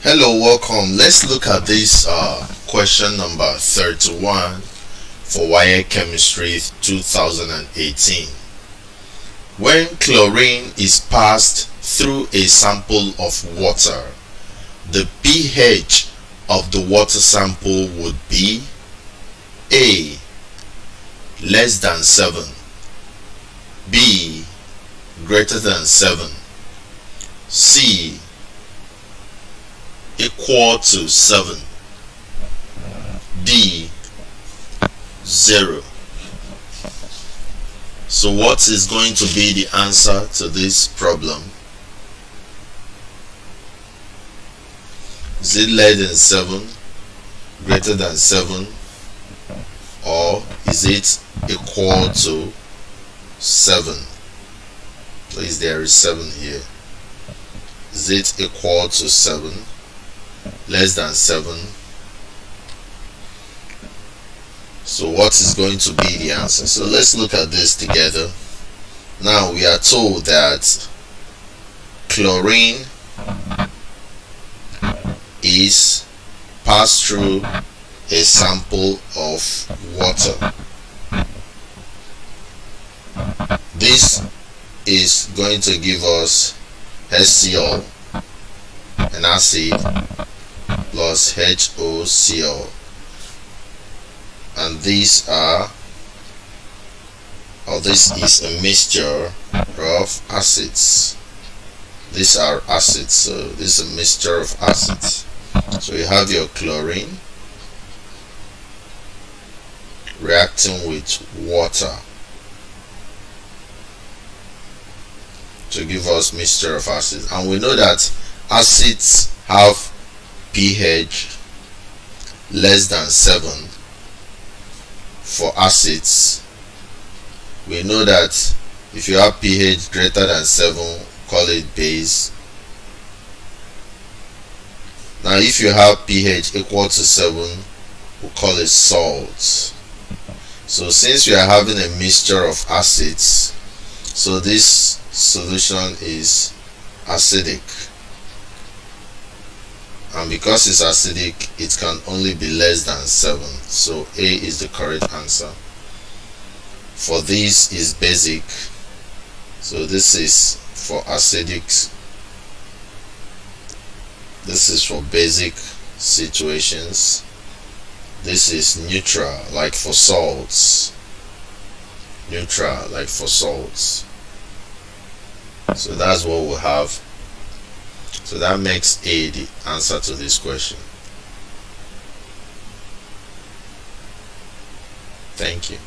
Hello, welcome. Let's look at this question number 31 for WAEC Chemistry 2018. When chlorine is passed through a sample of water, the pH of the water sample would be A. Less than 7, B. Greater than 7, C. Equal to 7, D. 0. So what is going to be the answer to this problem? Is it less than 7, greater than 7, or is it equal to 7? Please, there is 7 here. Is it equal to 7? Less than 7? So what is going to be the answer? So let's look at this together. Now we are told that chlorine is passed through a sample of water. This is going to give us HCl, an acid, plus HOCl, and this is a mixture of acids. These are acids, so this is a mixture of acids. So you have your chlorine reacting with water to give us mixture of acids, and we know that acids have pH less than 7. For acids, we know that if you have pH greater than 7, call it base. Now if you have pH equal to 7, we'll call it salt. So since we are having a mixture of acids, so this solution is acidic, and because it's acidic, it can only be less than 7. So A is the correct answer. For this is basic, so this is for acidic, this is for basic situations. This is neutral, like for salts. Neutral, like for salts. So that's what we'll have. So that makes A the answer to this question. Thank you.